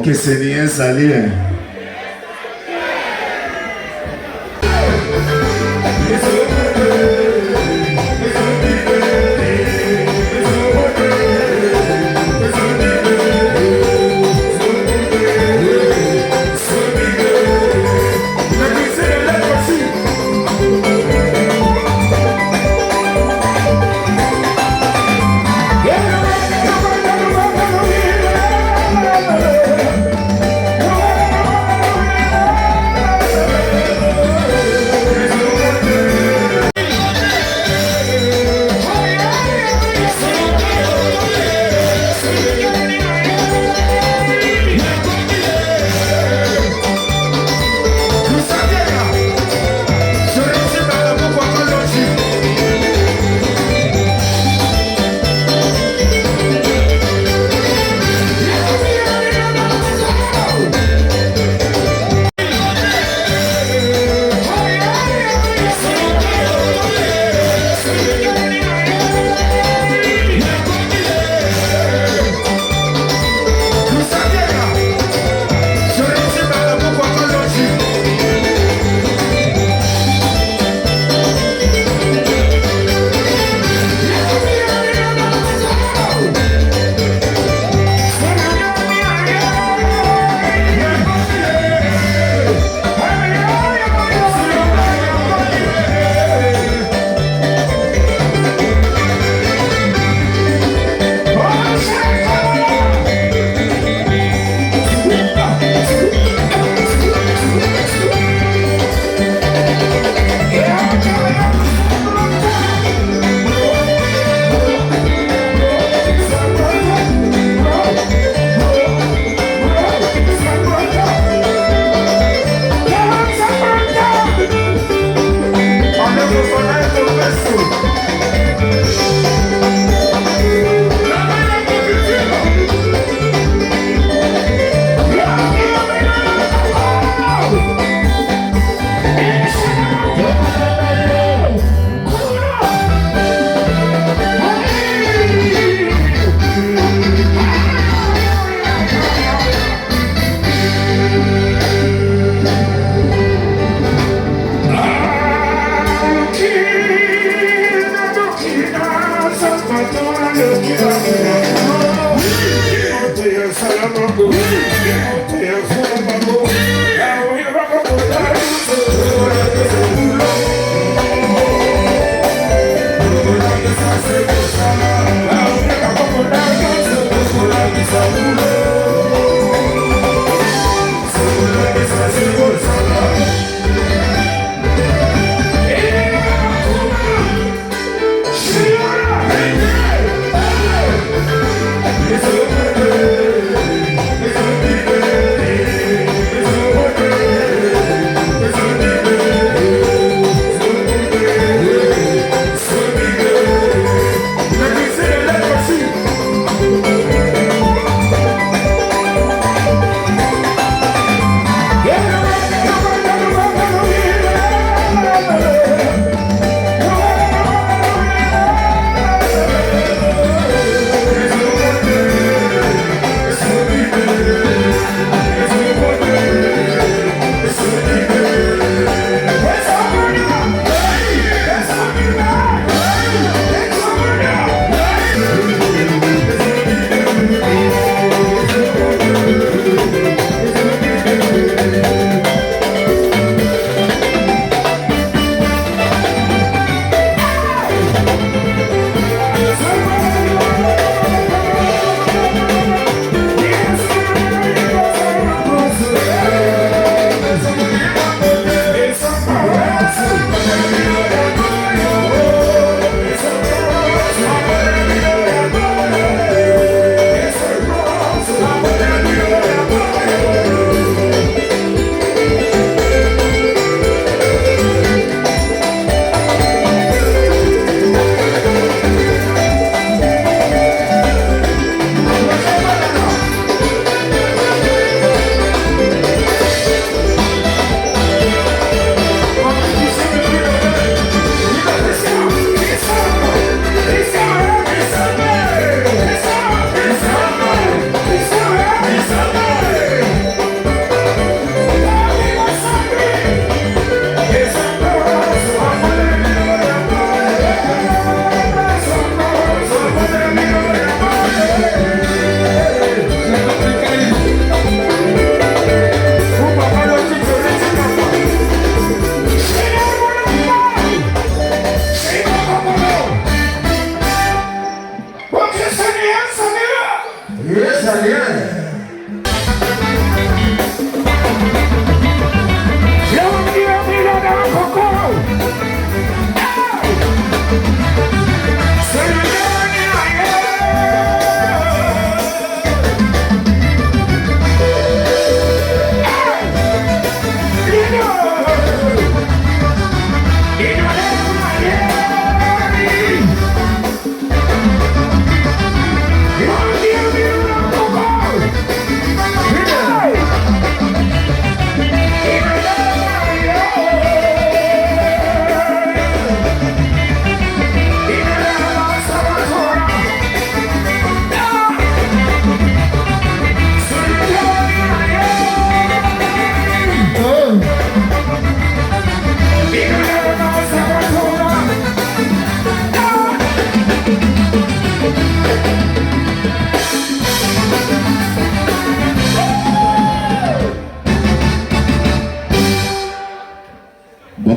Ok, Seigneur, salut.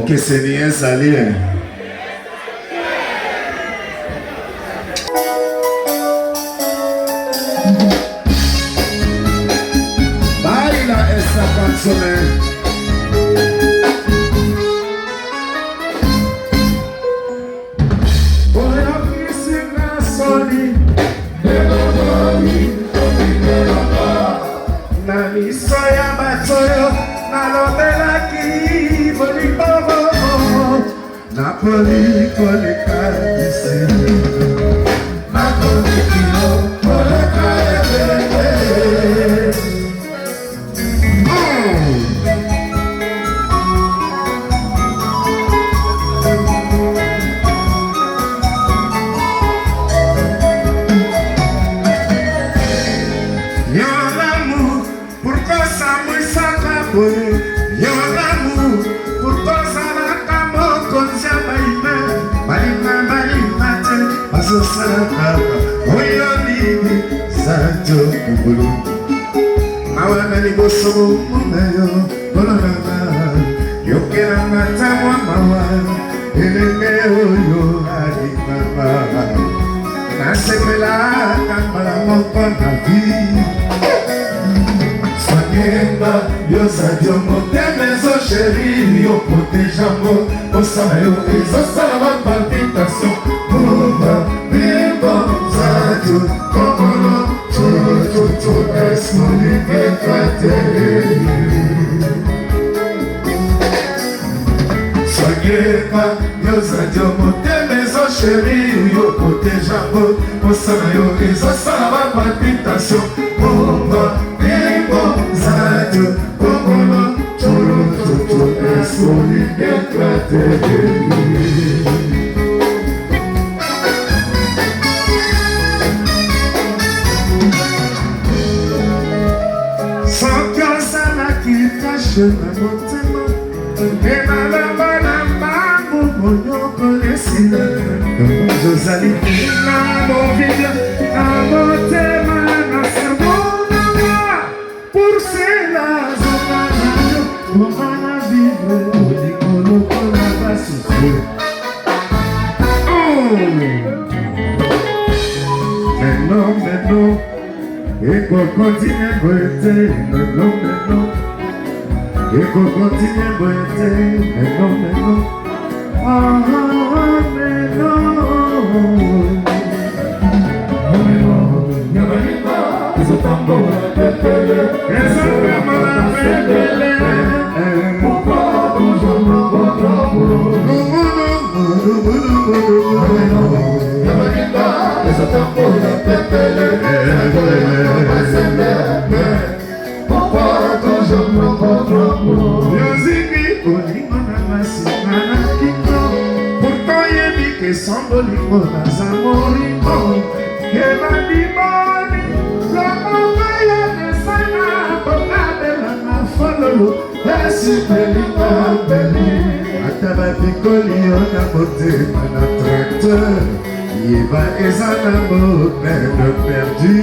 Ok, c'est bien salé. Baila esa canzone. Voy a piscina soli. Na miso ya batoyo. Na lobela ki boli bobo. Napoli koleka disi. Napoli kilo koleka ebele. Yon l'amour pour que ça me s'accapole. Yon l'amour pour que ça m'accapole. Comme ça balima te baso sakapa. Oyo libi santo kubulu. Mawana ni boso mumeyo bolonanga. Yokera ngata mwa mawa. Elenge oyo adipapa. Nasepela kambala moko na vie. Soignez-moi, yo sadio moteme zo chéri, yo protégeamo, osama yo ezosala ma palpitation. Mumba, bimbo, sadio, kokolo, tutu, esmolike kateri. Soignez-moi, yo sadio moteme zo chéri, yo protégeamo, osama yo ezosala ma palpitation. Mumba, bimbo, sadio, kokolo, tutu, esmolike kateri. Je m'amontema et ma lamba monyoko lesina Josali na movida amotema na sermona pour cela zona pour vivre olikolo kola basusu Maintenant et qu'on continue beauté maintenant et qu'on continue beauté, mais non. Ah, mais non. Ils ont un bon appel. Pourquoi toujours pourtant yebi que samboliko na zamoriko yeba diboni lomaya nesana bokabela na fololo esipelika beli atabatikoli ona motema na tracteur yeba ezana mopene perdu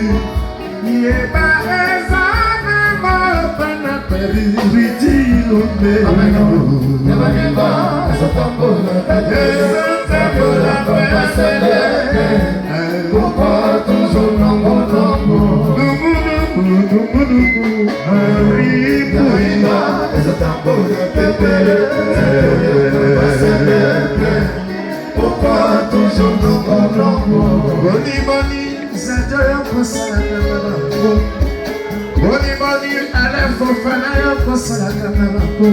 yeba ezana mopene perdu pourquoi toujours pourquoi toujours Boni, Zadoyo Kosalaka Babako Boni, Alefo Fanayo Kosalaka Babako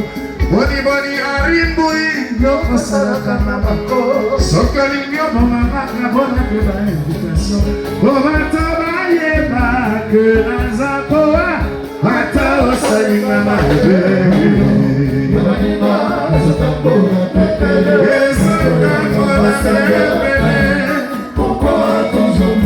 Boni, Arimbui Yo Kosalaka Babako Sokolinyo Momamaka Bona Kuba Invitation Bobato Bayeba Que Nazakoa Hata Osalinga Maebe pourquoi toujours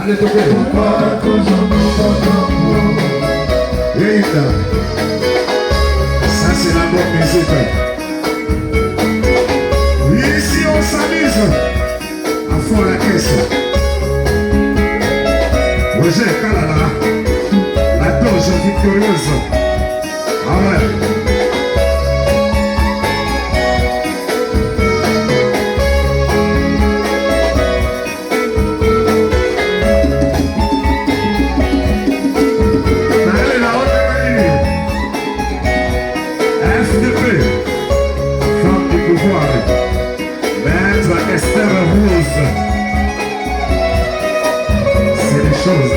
allez toquer pourquoi toujours ça c'est la bonne musique. Ici on s'amuse à fond la caisse. C'est les choses.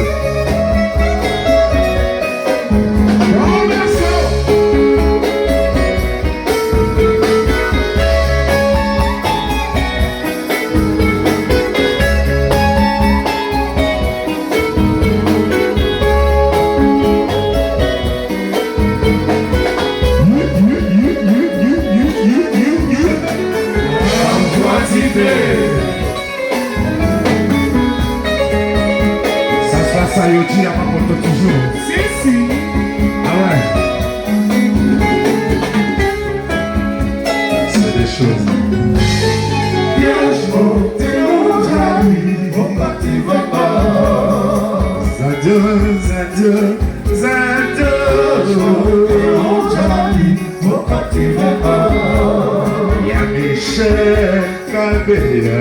Ça y est, il n'y a pas pour toujours. Si. Ah ouais. C'est des choses. Y'a Michel Cabella.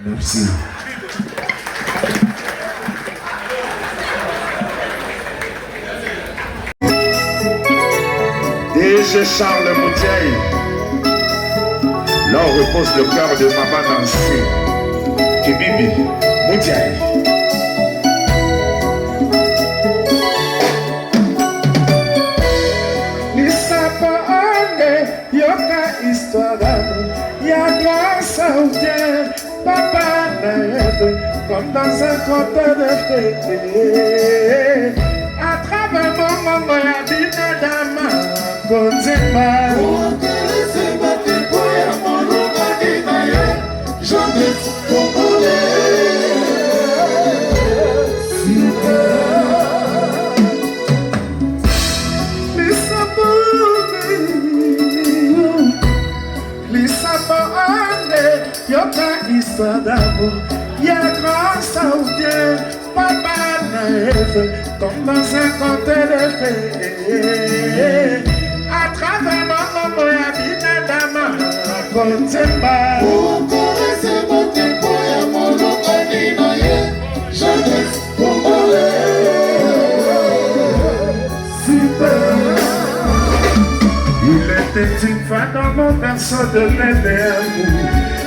Merci. DG Charles Moutiaï, là où repose le cœur de Maman Nancy, Kibibi Moutiaï. Histoire d'amour, y'a grâce à Dieu, papa naïf, comme dans un conte de fée. À travers mon monde, la vie de dame, côté mal. Pour te laisser battre pour y avoir mon nom à détailler, j'en ai tout volé. Histoire d'amour, y'a grâce à Dieu, papa naïf, comme dans un conte de fée. À travers mon monde, y'a vie de dame, côté mal. Pour te laisser battre pour y avoir mon nom à détailler, j'en ai tout volé. Il était une fois dans mon berceau de bébé amour.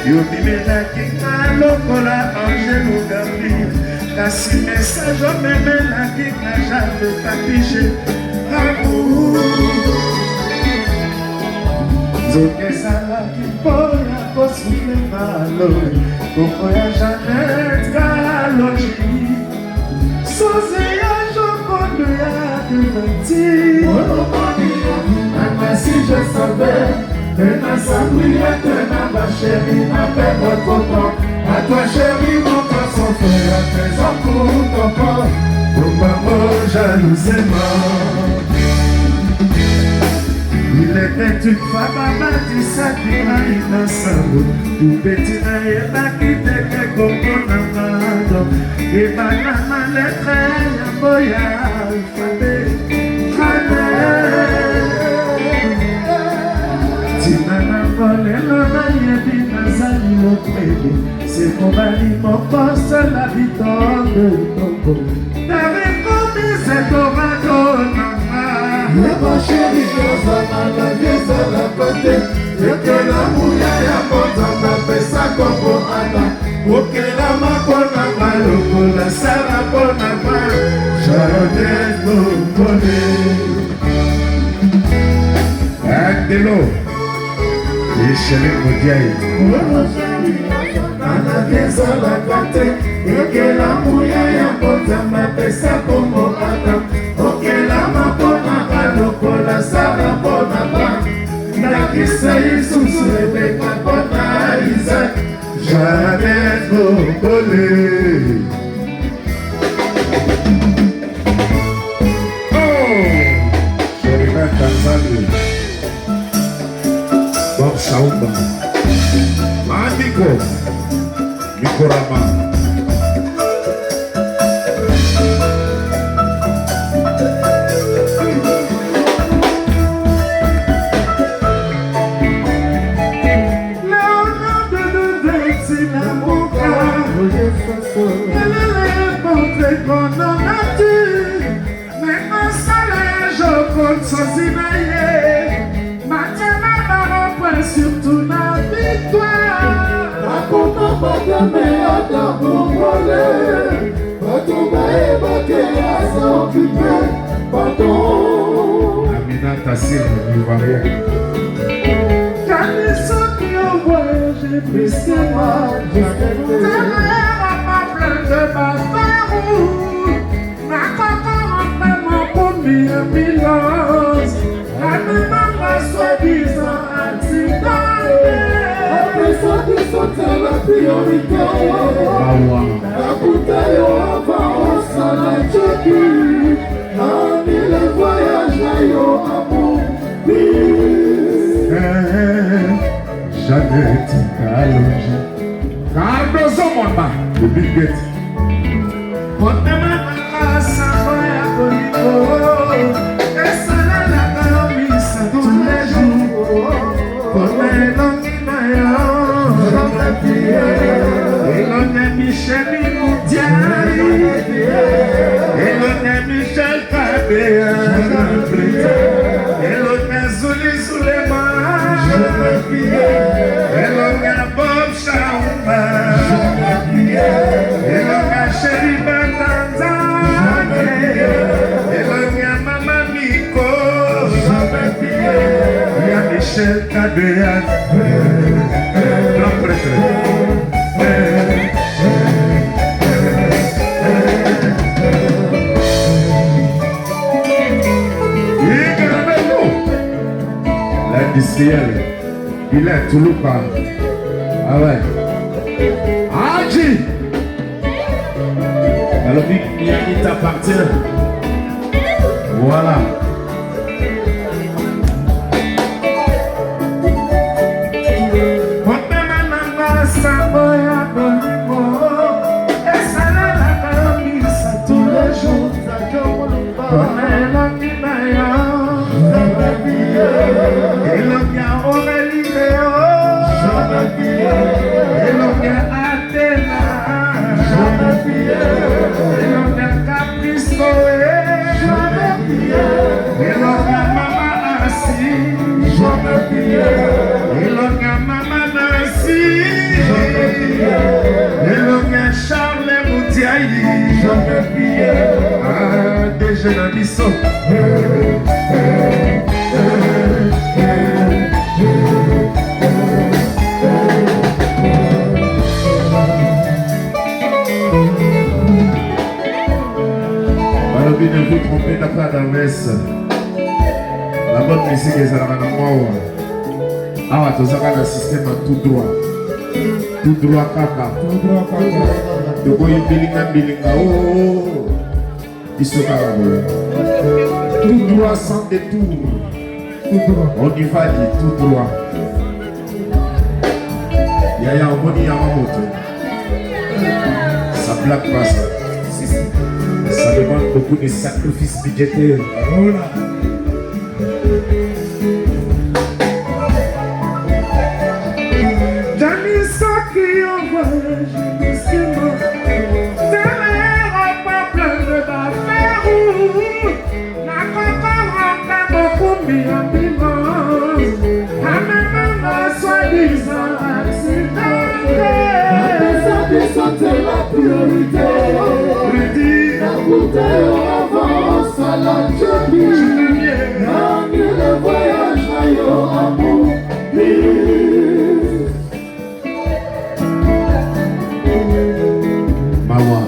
Yobimela kika lokola angelo Gabriel. Kasi message au memela kika j'avais tapigé amour. Zokesala kipoya kosule malori. Kokoya Jeannette Kaloji. Sozeya jokondo ya diverti. Si je savais que ma sabliette n'a pas chérie, ma belle votre coton. À toi chérie, mon cœur s'en fait à présent pour ton corps. Pour maman jalousement. Il était une fois maman dit ça qui m'a innocent. Tout petit n'a pas quitté que coco n'a pas. et banana les traits à boya Tinana volé l'homme yebi nazali l'oprébé c'est mon mari mon poste l'habitant de Togo n'avait commis cet orago nana ma chérie ozana la viesa la côté yekela mouya ya botanga pesa kombo ana okela makona malokola sala pona ma jardin bokole Andelo Ishele Modiaye Nana viesa la côté yekela mouya ya botanga pesa kombo ana okela makona malokola sala pona ma nakisa isusu ebeka pona Isaac Jardin bokole Tanzania Bob Saumba Mandiko Nikorama Leonardo de Tinamuka Elle qu'on en a dit Maintenant ça je compte sans s'imaginer Maintenant ma reprend surtout la victoire Nakona batame ata bongole Batoma ebake asa occupé Pardon Amina Tassir, l'Ivoirien Quand les sons qui ont voyagé plus que moi Ta mère a pas plein de bastards Ma coco rentre mon premier ambulance Animal soi-disant accidenté Après ça qui sont à la priorité La bouteille avant on s'en a checké Ami le voyage là yo amour Jamais tu t'as allongé Cardozo Monba, le Big Gate tous les jours et l'on est Michel Moudiaï et l'on est Michel Kabea et l'on est Zouli Souleymane et l'on est Bob Chaouma et l'on est Chéri Batanza et l'on est Mama Miko il y a Michel Kabea grand prêtre l'industriel, il est Touloupa. Ah ouais. Adji. Alors, il t'appartient. Voilà. Elonia Aurélie Léo Elonia Athéna Elonia Caprice Noé Elonia Mama Assi Elonia Mama Nancy Elonia Charles Moutiaï déjà dans l'issue ne vous trompez pas d'avance. La bonne musique est à la moi. Ah, tu as un système tout droit. Tout droit, kaka. Tu vois une bilinga. Oh, ils sont pas là. Tout droit sans détour. On y va dire tout droit. Yaya Omoni Yamamoto. Ça Black Pass. Ça demande beaucoup de sacrifices budgétaires. Voilà. C'est la priorité. La bouteille avance à la Jamie. Gagne le voyage à amour. Mawa.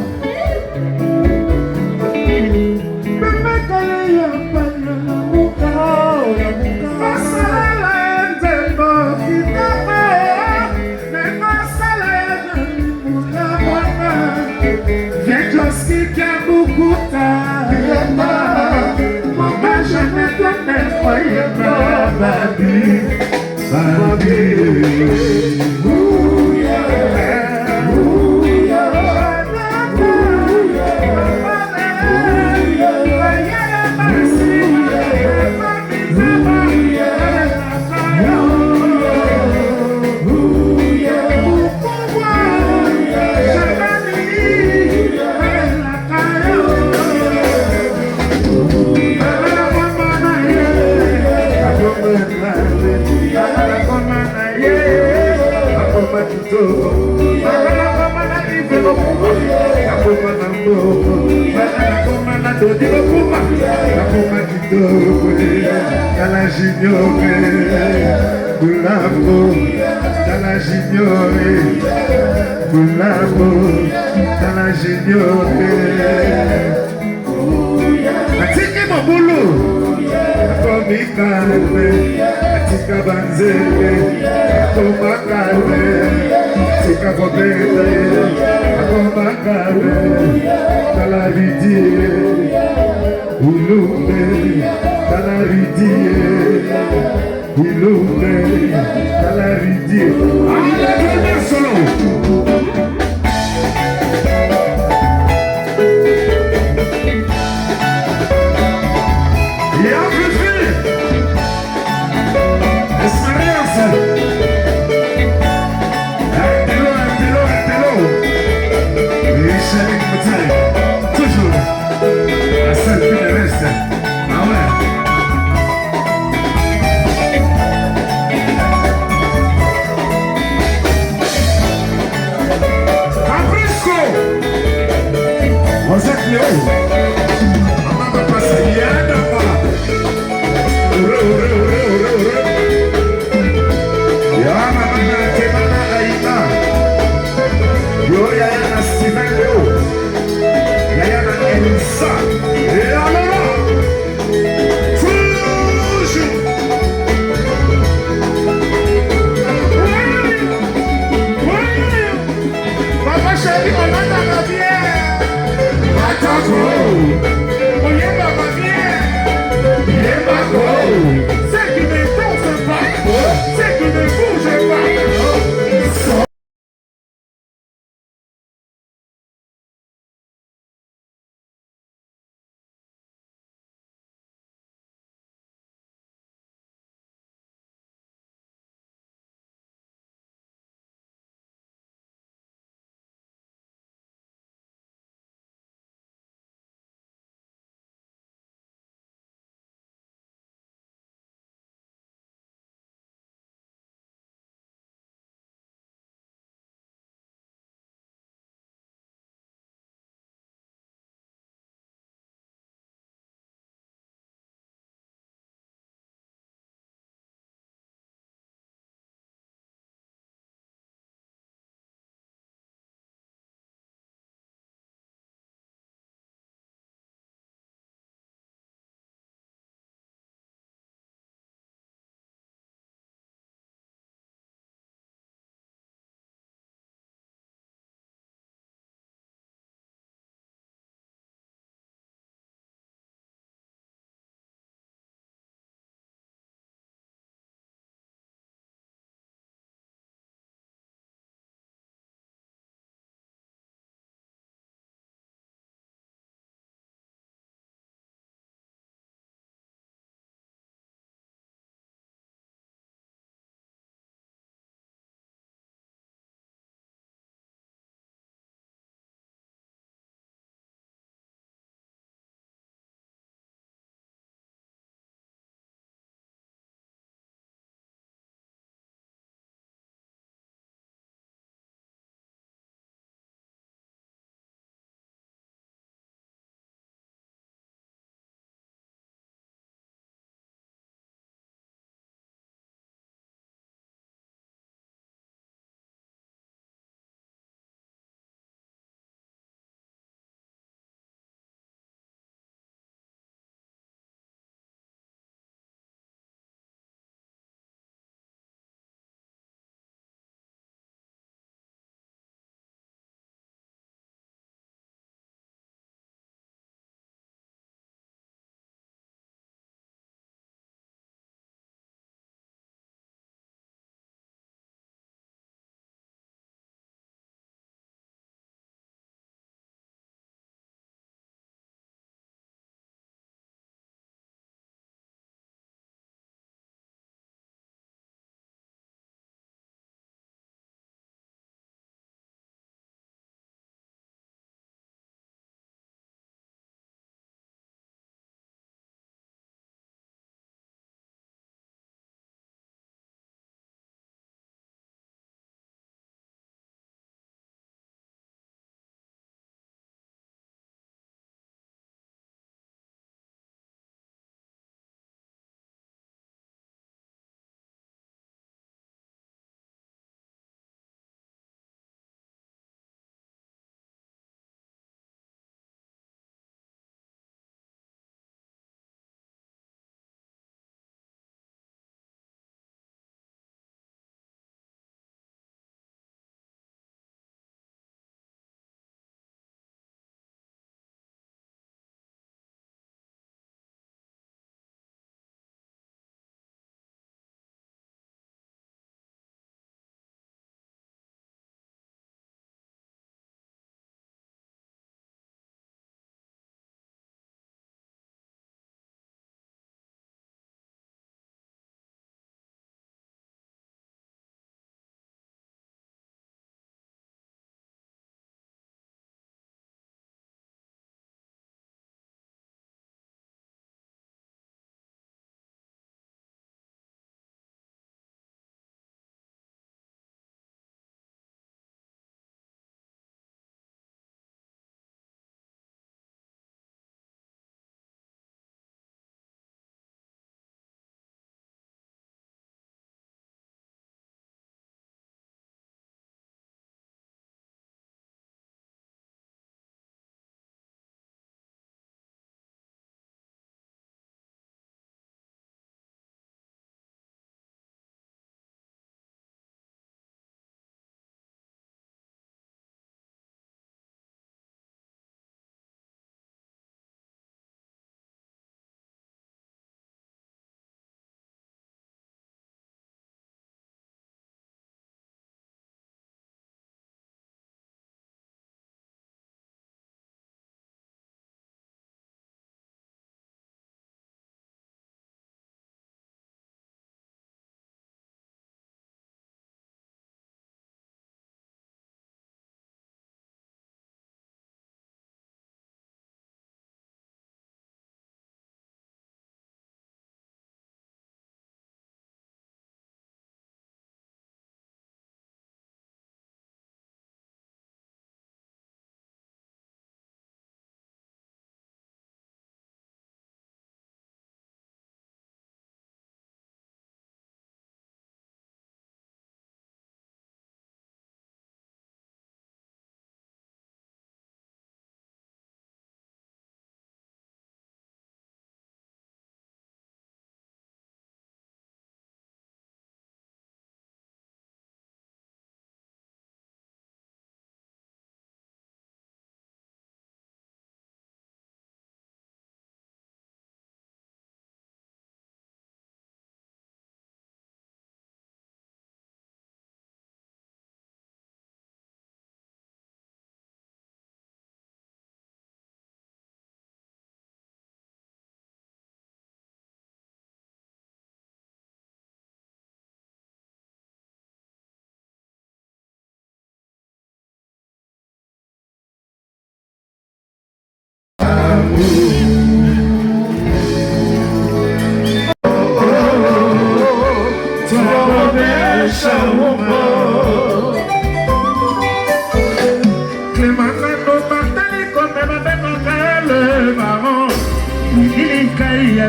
Attends,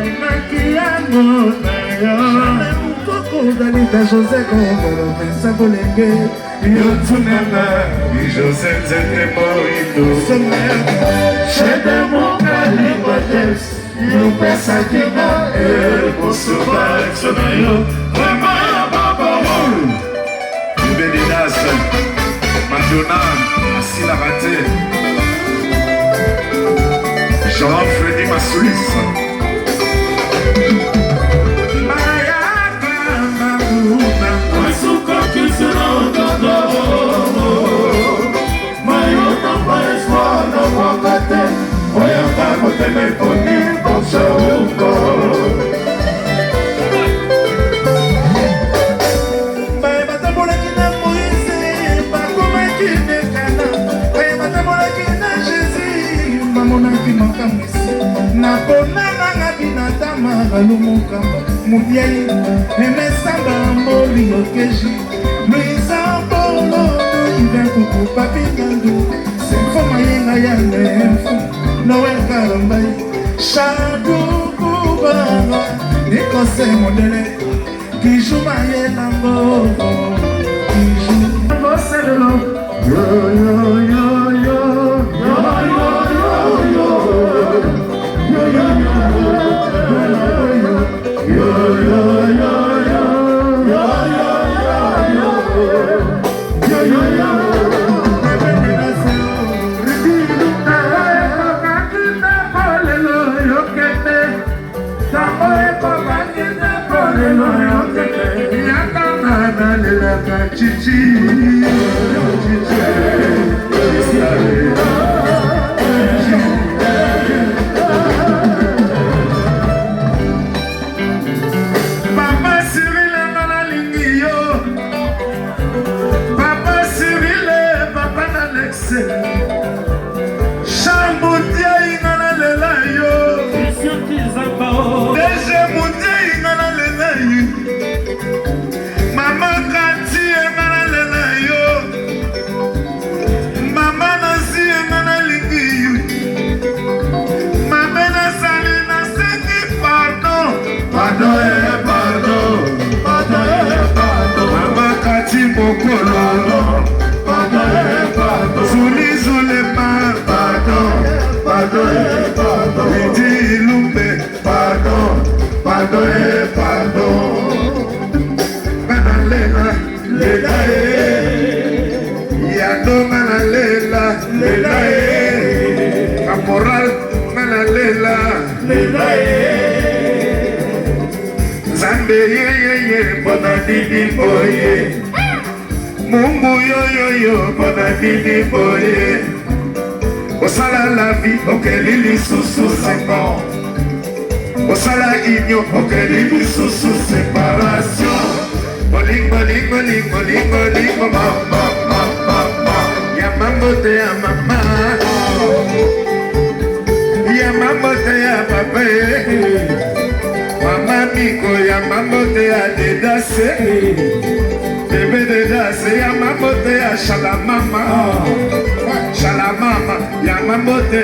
nalingaki yango na yo kokodalita José Kongolo pesa bolenge yotunanga José nzete moindo Chede mokali botes yopesaki nga ekosuba ekso na yo vrema ya babao Ubedidas Madonna asilaka te Jean-Freddy Massoulis batambolaki na Moïse bakomaki nekana batambolaki na Jésus bamonaki makamwisi naponananga binatama balumokamba mobiai emesamba molino keji luisa bolo iva kuku papingandu semfo mayenga ya nemfu noel karambai shadukubanga nikose modele kiju mayenango kiju boselelo yo yo yo yo yo yo yo yo Papa Cyril nalingi yo Papa Cyril papa Alex Chambodia ingana lela yo Deje Mudia ingana lela yo Mama Kati ingana lela yo Mama Nasi ingana lingi yo Mama Nasali Naseki pardon Pardon Mama Kati Bokolo Pardon Zuli Zulema Pardon Lidi Lumbe Pardon Mana Lela Yado Mana Lela Caporal Mana Lela Zambe ye Bona didi boye Mungu yo Bona didi boye Osala la vie okelili susu c'est bon Osala inyo okelili susu séparation Bolingo mama Ya mamote ya mama Ya mamote ya papa Mama miko ya mamote ya dedase Bébé dedase ya mamote ya shalamama Shalamama ya mamote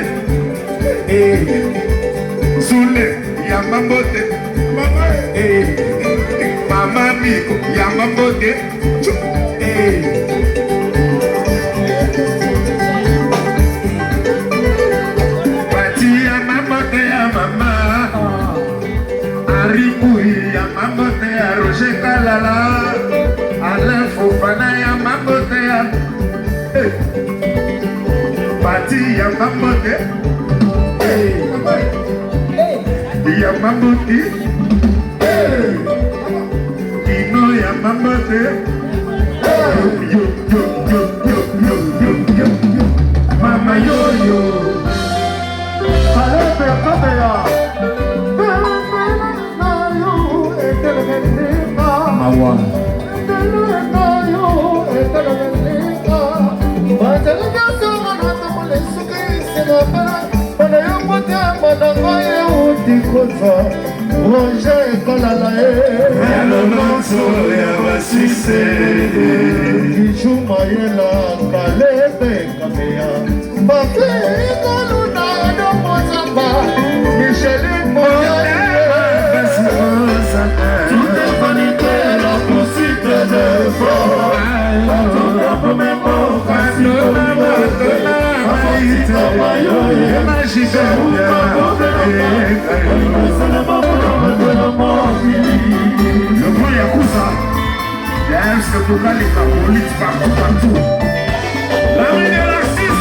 Zule ya mamote Mama miko ya mamote Pati ya mamote ya mama Aribui ya mamote ya Roger Kalala Alain Fofana ya mamote ya Pati ya mamote ya mamote Ino ya mamote yo Mama yo Alepe kabea Mawa Roger Kolala Lomonso ya basise Kijuma yela kalebe kamea Bakle koluna do mozamba Micheline moya Le grand Yakuza, derrière ce que les police partout. La rue de la 6.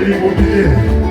l'immobilier.